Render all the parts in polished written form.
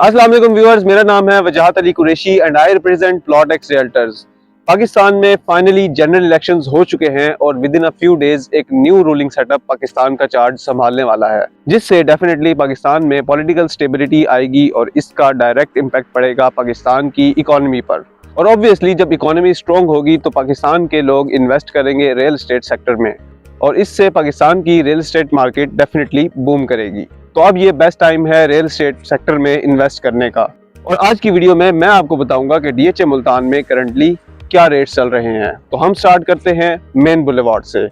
अस्सलाम वालेकुम व्यूअर्स, मेरा नाम है वजाहत Ali Qureshi and I represent plot x realtors. Pakistan में फाइनली जनरल इलेक्शंस हो चुके हैं और with in a few days एक न्यू रूलिंग सेटअप पाकिस्तान का चार्ज संभालने वाला है, जिससे डेफिनेटली पाकिस्तान में पॉलिटिकल स्टेबिलिटी आएगी और इसका डायरेक्ट इम्पैक्ट पड़ेगा पाकिस्तान की इकोनॉमी पर। और ऑब्वियसली जब इकोनॉमी स्ट्रॉन्ग होगी तो पाकिस्तान के लोग इन्वेस्ट करेंगे रियल एस्टेट सेक्टर में और इससे पाकिस्तान की real estate market definitely boom करेगी। तो अब ये बेस्ट टाइम है रियल एस्टेट सेक्टर में इन्वेस्ट करने का। और आज की वीडियो में मैं आपको बताऊंगा कि डीएचए मुल्तान में करंटली क्या रेट्स चल रहे हैं। तो हम स्टार्ट करते हैं मेन बुलेवार्ड से।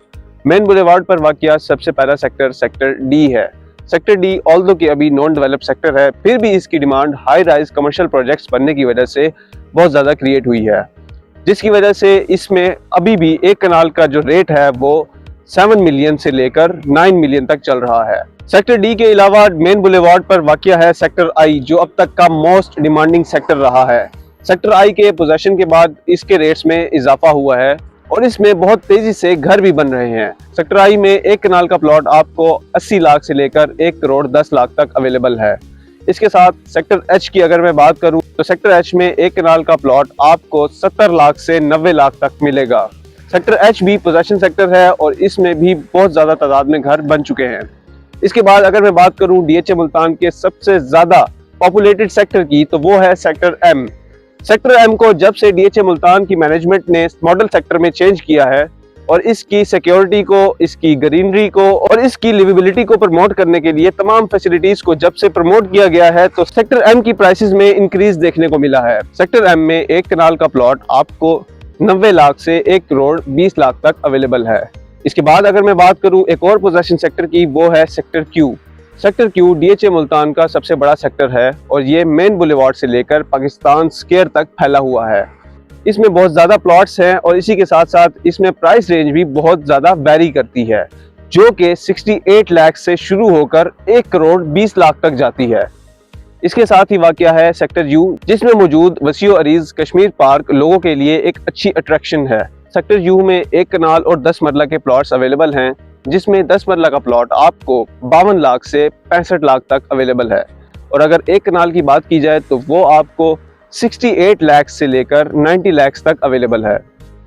मेन बुलेवार्ड पर वाक़या सबसे पहला सेक्टर डी है। सेक्टर डी ऑल्दो कि अभी नॉन डेवलप सेक्टर है, फिर भी इसकी demand high rise commercial projects बनने की वजह से बहुत ज़्यादा क्रिएट हुई है, जिसकी वजह से इसमें अभी भी एक कनाल का जो रेट है वो 7 मिलियन से लेकर 9 मिलियन तक चल रहा है। सेक्टर डी के अलावा मेन बुलेवार्ड पर वाक़या है सेक्टर आई, जो अब तक का मोस्ट डिमांडिंग सेक्टर रहा है। सेक्टर आई के पोजीशन के बाद इसके रेट्स में इजाफा हुआ है और इसमें बहुत तेजी से घर भी बन रहे हैं। सेक्टर आई में एक कनाल का प्लॉट आपको 80 लाख से लेकर 1 करोड़ 10 लाख तक अवेलेबल है। इसके साथ सेक्टर एच की अगर मैं बात करूं तो सेक्टर एच में एक कनाल का प्लॉट आपको 70 लाख से 90 लाख तक मिलेगा। सेक्टर एच भी पोजेशन सेक्टर है और इसमें भी बहुत ज़्यादा तादाद में घर बन चुके हैं। इसके बाद अगर मैं बात करूं डीएचए मुल्तान के सबसे ज़्यादा पॉपुलेटेड सेक्टर की, तो वो है सेक्टर एम। सेक्टर एम को जब से डीएचए मुल्तान की मैनेजमेंट ने मॉडल सेक्टर में चेंज किया है और इसकी सिक्योरिटी को, इसकी ग्रीनरी को और इसकी लिविबिलिटी को प्रमोट करने के लिए तमाम फैसिलिटीज को जब से प्रमोट किया गया है, तो सेक्टर एम की प्राइसेस में इंक्रीज देखने को मिला है। सेक्टर एम में एक कनाल का प्लॉट आपको 90 लाख से 1 करोड़ 20 लाख तक अवेलेबल है। इसके बाद अगर मैं बात करूं एक और पोजीशन सेक्टर की, वो है sector Q. Sector Q DHA Multan का सबसे बड़ा सेक्टर है और ये मेन बुलेवार्ड से लेकर पाकिस्तान स्क्वायर तक फैला हुआ है। इसमें बहुत ज़्यादा प्लॉट्स हैं और इसी के साथ साथ इसमें प्राइस रेंज भी बहुत ज़्यादा वेरी करती है, जो कि 68 लाख से शुरू होकर 1 करोड़ 20 लाख तक जाती है। इसके साथ ही वाक़या है सेक्टर यू, जिसमें मौजूद वसीओ अरीज कश्मीर पार्क लोगों के लिए एक अच्छी अट्रैक्शन है। सेक्टर यू में एक कनाल और 10 मरला के प्लॉट्स अवेलेबल हैं, जिसमें 10 मरला का प्लॉट आपको 52 लाख से 65 लाख तक अवेलेबल है। और अगर एक कनाल की बात की जाए तो वो आपको 68 लाख से लेकर 90 लाख तक अवेलेबल है।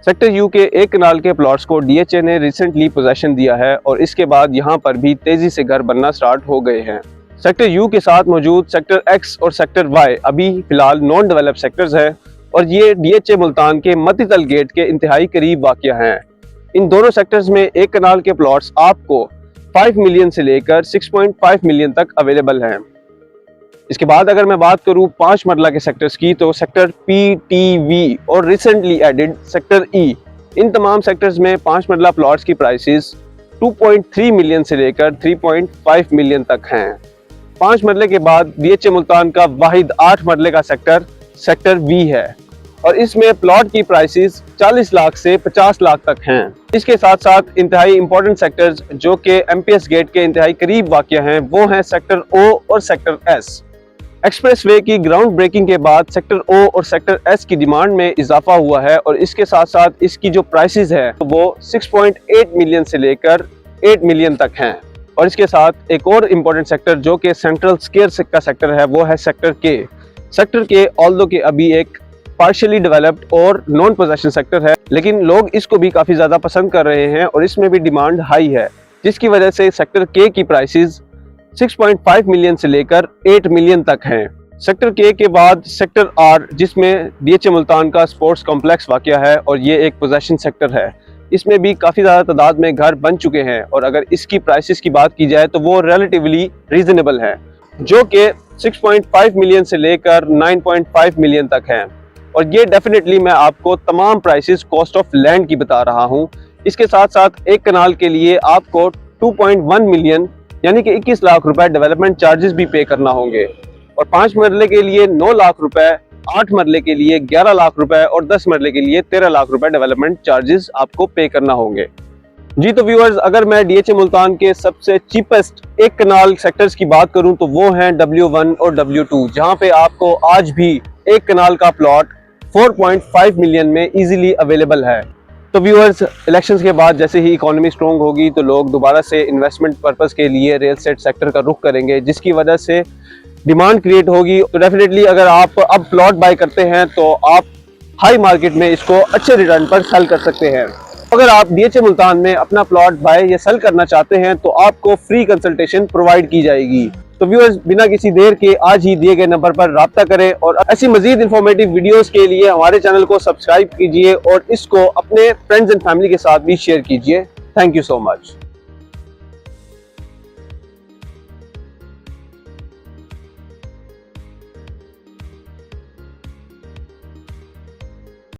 सेक्टर यू के एक कनाल के प्लॉट्स को डीएचए ने रिसेंटली पोजेशन दिया है और इसके बाद यहाँ पर भी तेजी से घर बनना स्टार्ट हो गए हैं। सेक्टर यू के साथ मौजूद सेक्टर एक्स और सेक्टर वाई अभी फिलहाल नॉन डेवलप सेक्टर्स हैं और ये डीएचए मुल्तान के मतितल गेट के इंतहाई करीब वाक़या हैं। इन दोनों सेक्टर्स में एक कनाल के प्लॉट्स आपको 5 मिलियन से लेकर 6.5 मिलियन तक अवेलेबल हैं। इसके बाद अगर मैं बात करूं 5 मरला के सेक्टर्स की, तो सेक्टर पी, टी, वी और रिसेंटली एडेड सेक्टर ई, इन तमाम सेक्टर्स में 5 मरला प्लॉट्स की प्राइसेस 2.3 मिलियन से लेकर 3.5 मिलियन तक हैं। 5 मरले के बाद डीएचए मुल्तान का वाहिद 8 मरले का सेक्टर वी है और इसमें प्लॉट की प्राइसेस 40 लाख से 50 लाख तक हैं। इसके साथ साथ इंतहाई इंपॉर्टेंट सेक्टर्स जो कि एमपीएस गेट के इंतहाई करीब वाक़या हैं, वो हैं सेक्टर ओ और सेक्टर एस। एक्सप्रेसवे की ग्राउंड ब्रेकिंग के बाद सेक्टर ओ और सेक्टर एस की डिमांड में इजाफा हुआ है और इसके साथ साथ इसकी जो प्राइसेस है वो 6.8 मिलियन से लेकर 8 मिलियन तक हैं। और इसके साथ एक और इम्पोर्टेंट सेक्टर जो कि सेंट्रल स्क्वायर का सेक्टर है, वो है सेक्टर के। सेक्टर के ऑल्दो के अभी एक पार्शियली डेवलप्ड और नॉन पोजेशन सेक्टर है, लेकिन लोग इसको भी काफ़ी ज़्यादा पसंद कर रहे हैं और इसमें भी डिमांड हाई है, जिसकी वजह से सेक्टर के की प्राइसेस 6.5 मिलियन से लेकर 8 मिलियन तक हैं। सेक्टर के बाद सेक्टर आर, जिसमें डीएचए मुल्तान का स्पोर्ट्स कॉम्प्लेक्स वाक़या है और ये एक पोजेशन सेक्टर है। इसमें भी काफ़ी ज़्यादा तादाद में घर बन चुके हैं और अगर इसकी प्राइसेस की बात की जाए तो वो रिलेटिवली रीजनेबल है, जो कि 6.5 मिलियन से लेकर 9.5 मिलियन तक हैं। और ये डेफिनेटली मैं आपको तमाम प्राइसेस कॉस्ट ऑफ लैंड की बता रहा हूँ। इसके साथ साथ एक कनाल के लिए आपको 2.1 मिलियन यानी कि 21 लाख रुपए डेवलपमेंट चार्जेस भी पे करना होंगे और 5 मरले के लिए 9 लाख रुपए, 8 मरले के लिए 11 लाख रुपए और 10 मरले के लिए 13 लाख रुपए डेवलपमेंट चार्जेस आपको पे करना होंगे। जी तो व्यूअर्स, अगर मैं डीएचए मुल्तान के सबसे चीपेस्ट एक कनाल सेक्टर्स की बात करूं तो वो हैं W1 और W2, जहां पे आपको आज भी एक कनाल का प्लॉट 4.5 मिलियन में इजीली अवेलेबल है। तो व्यूअर्स, इलेक्शंस के बाद जैसे ही इकोनॉमी स्ट्रॉन्ग होगी तो लोग दोबारा से इन्वेस्टमेंट पर्पस के लिए रियल एस्टेट सेक्टर का रुख करेंगे, जिसकी वजह से डिमांड क्रिएट होगी तो डेफिनेटली अगर आप अब प्लॉट बाय करते हैं तो आप हाई मार्केट में इसको अच्छे रिटर्न पर सेल कर सकते हैं। अगर आप DHA मुल्तान में अपना प्लॉट बाय या सेल करना चाहते हैं तो आपको फ्री कंसल्टेशन प्रोवाइड की जाएगी। तो व्यूअर्स, बिना किसी देर के आज ही दिए गए नंबर पर राब्ता करें और ऐसी मजीद इंफॉर्मेटिव वीडियोस के लिए हमारे चैनल को सब्सक्राइब कीजिए और इसको अपने फ्रेंड्स एंड फैमिली के साथ भी शेयर कीजिए। Thank you so much.